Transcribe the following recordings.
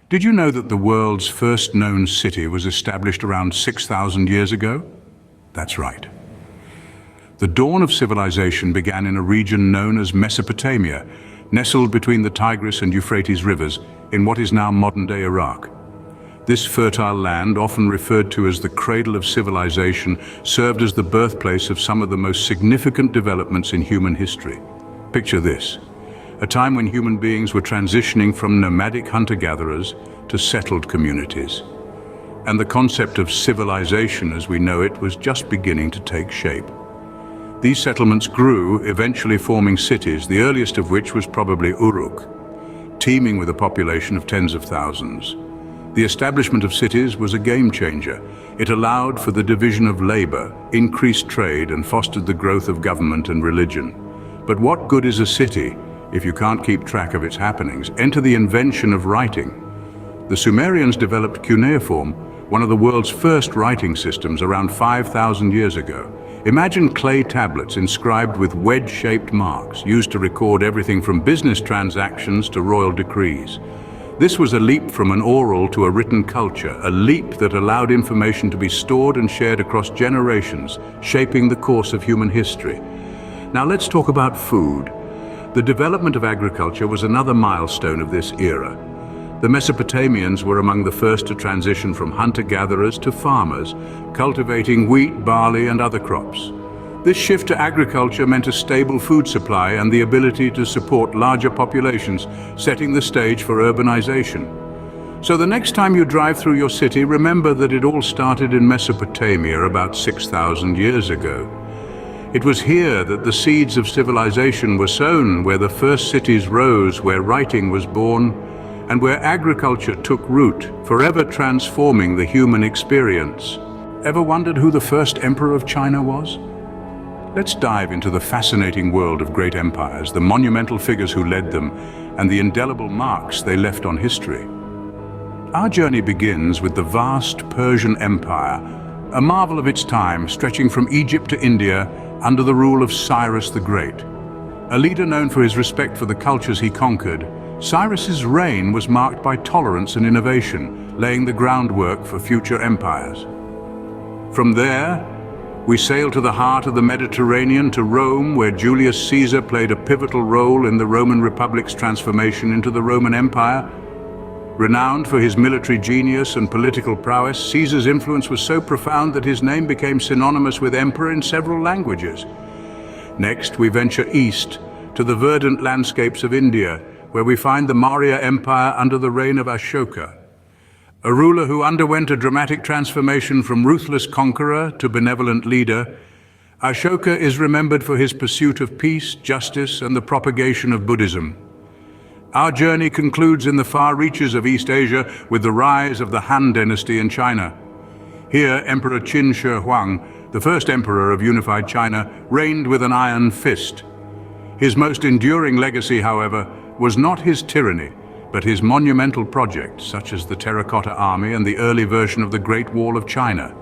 Did you know that the world's first known city was established around 6,000 years ago? That's right. The dawn of civilization began in a region known as Mesopotamia, nestled between the Tigris and Euphrates rivers in what is now modern-day Iraq. This fertile land, often referred to as the cradle of civilization, served as the birthplace of some of the most significant developments in human history. Picture this: a time when human beings were transitioning from nomadic hunter-gatherers to settled communities. And the concept of civilization as we know it was just beginning to take shape. These settlements grew, eventually forming cities, the earliest of which was probably Uruk, teeming with a population of tens of thousands. The establishment of cities was a game changer. It allowed for the division of labor, increased trade, and fostered the growth of government and religion. But what good is a city if you can't keep track of its happenings? Enter the invention of writing. The Sumerians developed cuneiform, one of the world's first writing systems, around 5,000 years ago. Imagine clay tablets inscribed with wedge-shaped marks, used to record everything from business transactions to royal decrees. This was a leap from an oral to a written culture, a leap that allowed information to be stored and shared across generations, shaping the course of human history. Now let's talk about food. The development of agriculture was another milestone of this era. The Mesopotamians were among the first to transition from hunter-gatherers to farmers, cultivating wheat, barley, and other crops. This shift to agriculture meant a stable food supply and the ability to support larger populations, setting the stage for urbanization. So the next time you drive through your city, remember that it all started in Mesopotamia about 6,000 years ago. It was here that the seeds of civilization were sown, where the first cities rose, where writing was born, and where agriculture took root, forever transforming the human experience. Ever wondered who the first emperor of China was? Let's dive into the fascinating world of great empires, the monumental figures who led them, and the indelible marks they left on history. Our journey begins with the vast Persian Empire, a marvel of its time, stretching from Egypt to India under the rule of Cyrus the Great. A leader known for his respect for the cultures he conquered, Cyrus's reign was marked by tolerance and innovation, laying the groundwork for future empires. From there, we sail to the heart of the Mediterranean, to Rome, where Julius Caesar played a pivotal role in the Roman Republic's transformation into the Roman Empire. Renowned for his military genius and political prowess, Caesar's influence was so profound that his name became synonymous with emperor in several languages. Next, we venture east to the verdant landscapes of India, where we find the Maurya Empire under the reign of Ashoka, a ruler who underwent a dramatic transformation from ruthless conqueror to benevolent leader. Ashoka is remembered for his pursuit of peace, justice, and the propagation of Buddhism. Our journey concludes in the far reaches of East Asia with the rise of the Han Dynasty in China. Here, Emperor Qin Shi Huang, the first emperor of unified China, reigned with an iron fist. His most enduring legacy, however, was not his tyranny, but his monumental projects, such as the Terracotta Army and the early version of the Great Wall of China.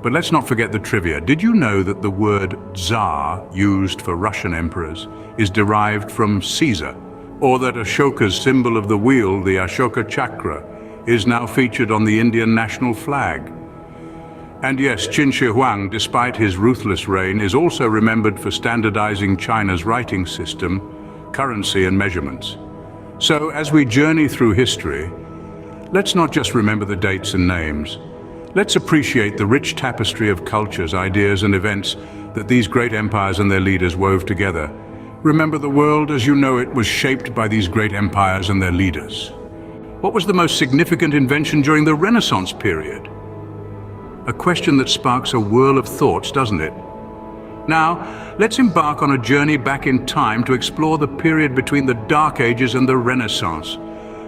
But let's not forget the trivia. Did you know that the word Tsar, used for Russian emperors, is derived from Caesar? Or that Ashoka's symbol of the wheel, the Ashoka Chakra, is now featured on the Indian national flag? And yes, Qin Shi Huang, despite his ruthless reign, is also remembered for standardizing China's writing system, currency, and measurements. So, as we journey through history, let's not just remember the dates and names. Let's appreciate the rich tapestry of cultures, ideas, and events that these great empires and their leaders wove together. Remember, the world as you know it was shaped by these great empires and their leaders. What was the most significant invention during the Renaissance period? A question that sparks a whirl of thoughts, doesn't it? Now, let's embark on a journey back in time to explore the period between the Dark Ages and the Renaissance,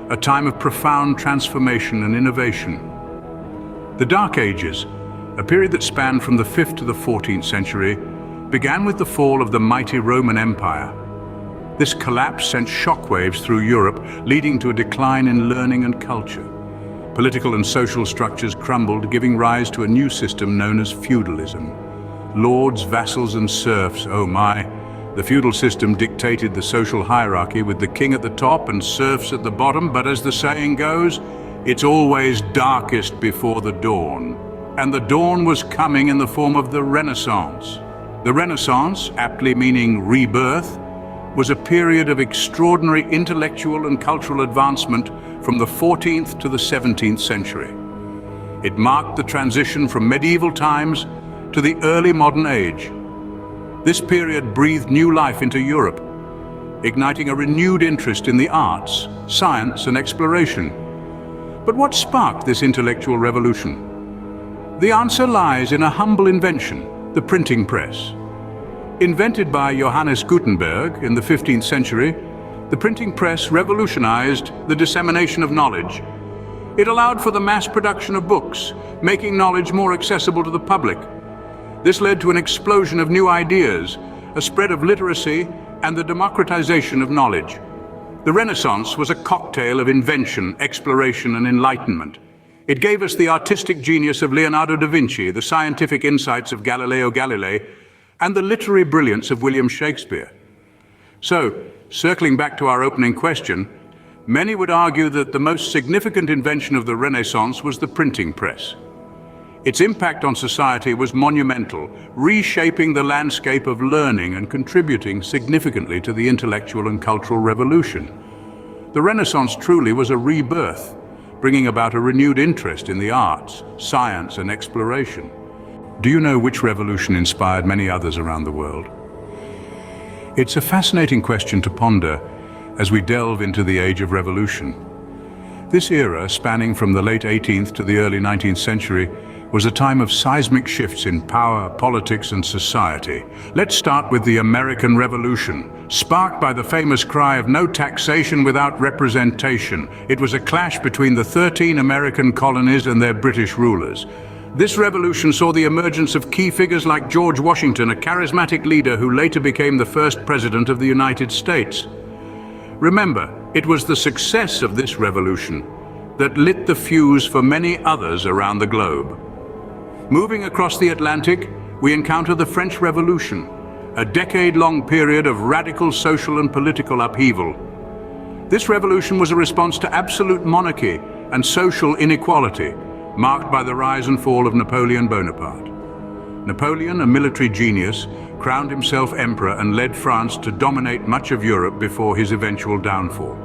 a time of profound transformation and innovation. The Dark Ages, a period that spanned from the 5th to the 14th century, began with the fall of the mighty Roman Empire. This collapse sent shockwaves through Europe, leading to a decline in learning and culture. Political and social structures crumbled, giving rise to a new system known as feudalism. Lords, vassals, and serfs, oh my, The feudal system dictated the social hierarchy with the king at the top and serfs at the bottom, but as the saying goes, it's always darkest before the dawn. And the dawn was coming in the form of the Renaissance. The Renaissance, aptly meaning rebirth, was a period of extraordinary intellectual and cultural advancement from the 14th to the 17th century. It marked the transition from medieval times to the early modern age. This period breathed new life into Europe, igniting a renewed interest in the arts, science, and exploration. But what sparked this intellectual revolution? The answer lies in a humble invention, the printing press. Invented by Johannes Gutenberg in the 15th century, the printing press revolutionized the dissemination of knowledge. It allowed for the mass production of books, making knowledge more accessible to the public. This led to an explosion of new ideas, a spread of literacy, and the democratization of knowledge. The Renaissance was a cocktail of invention, exploration, and enlightenment. It gave us the artistic genius of Leonardo da Vinci, the scientific insights of Galileo Galilei, and the literary brilliance of William Shakespeare. So, circling back to our opening question, many would argue that the most significant invention of the Renaissance was the printing press. Its impact on society was monumental, reshaping the landscape of learning and contributing significantly to the intellectual and cultural revolution. The Renaissance truly was a rebirth, bringing about a renewed interest in the arts, science, and exploration. Do you know which revolution inspired many others around the world? It's a fascinating question to ponder as we delve into the Age of Revolution. This era, spanning from the late 18th to the early 19th century, was a time of seismic shifts in power, politics, and society. Let's start with the American Revolution. Sparked by the famous cry of "no taxation without representation," it was a clash between the 13 American colonies and their British rulers. This revolution saw the emergence of key figures like George Washington, a charismatic leader who later became the first president of the United States. Remember, it was the success of this revolution that lit the fuse for many others around the globe. Moving across the Atlantic, we encounter the French Revolution, a decade-long period of radical social and political upheaval. This revolution was a response to absolute monarchy and social inequality, marked by the rise and fall of Napoleon Bonaparte. Napoleon, a military genius, crowned himself emperor and led France to dominate much of Europe before his eventual downfall.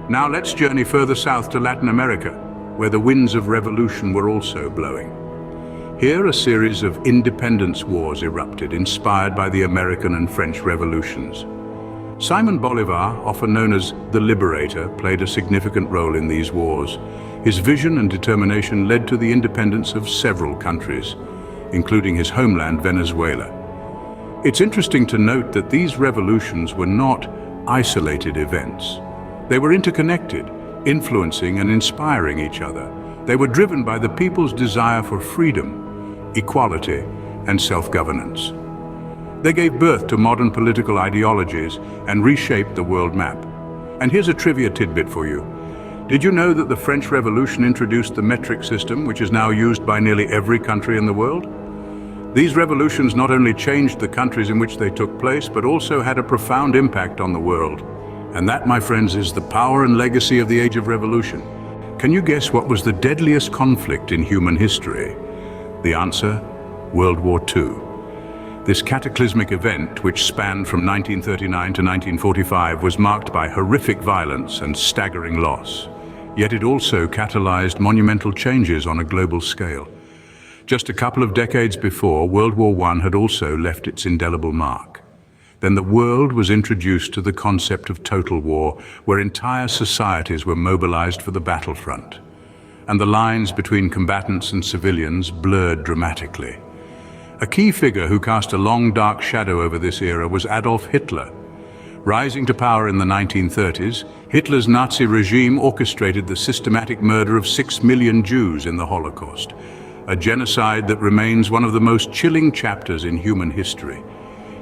Now let's journey further south to Latin America, where the winds of revolution were also blowing. Here, a series of independence wars erupted, inspired by the American and French revolutions. Simon Bolivar, often known as the Liberator, played a significant role in these wars. His vision and determination led to the independence of several countries, including his homeland, Venezuela. It's interesting to note that these revolutions were not isolated events. They were interconnected, influencing and inspiring each other. They were driven by the people's desire for freedom, equality, and self-governance. They gave birth to modern political ideologies and reshaped the world map. And here's a trivia tidbit for you. Did you know that the French Revolution introduced the metric system, which is now used by nearly every country in the world? These revolutions not only changed the countries in which they took place, but also had a profound impact on the world. And that, my friends, is the power and legacy of the Age of Revolution. Can you guess what was the deadliest conflict in human history? The answer? World War II. This cataclysmic event, which spanned from 1939 to 1945, was marked by horrific violence and staggering loss. Yet it also catalyzed monumental changes on a global scale. Just a couple of decades before, World War I had also left its indelible mark. Then the world was introduced to the concept of total war, where entire societies were mobilized for the battlefront. And the lines between combatants and civilians blurred dramatically. A key figure who cast a long, dark shadow over this era was Adolf Hitler. Rising to power in the 1930s, Hitler's Nazi regime orchestrated the systematic murder of 6 million Jews in the Holocaust, a genocide that remains one of the most chilling chapters in human history.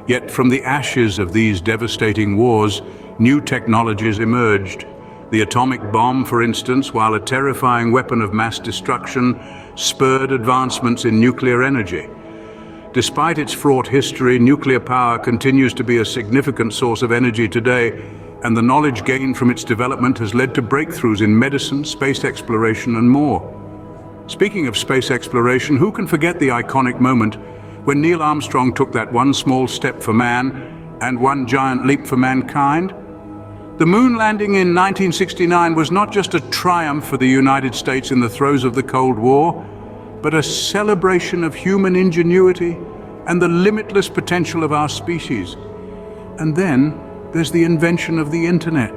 Yet from the ashes of these devastating wars, new technologies emerged. The atomic bomb, for instance, while a terrifying weapon of mass destruction, spurred advancements in nuclear energy. Despite its fraught history, nuclear power continues to be a significant source of energy today, and the knowledge gained from its development has led to breakthroughs in medicine, space exploration, and more. Speaking of space exploration, who can forget the iconic moment when Neil Armstrong took that one small step for man and one giant leap for mankind? The moon landing in 1969 was not just a triumph for the United States in the throes of the Cold War, but a celebration of human ingenuity and the limitless potential of our species. And then there's the invention of the internet.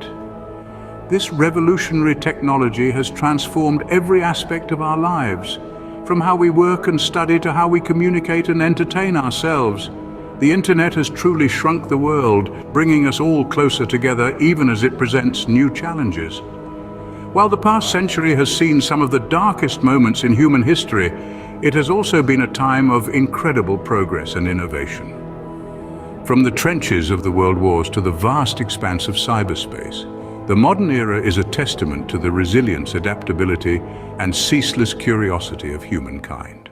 This revolutionary technology has transformed every aspect of our lives, from how we work and study to how we communicate and entertain ourselves. The internet has truly shrunk the world, bringing us all closer together even as it presents new challenges. While the past century has seen some of the darkest moments in human history, it has also been a time of incredible progress and innovation. From the trenches of the world wars to the vast expanse of cyberspace, the modern era is a testament to the resilience, adaptability, and ceaseless curiosity of humankind.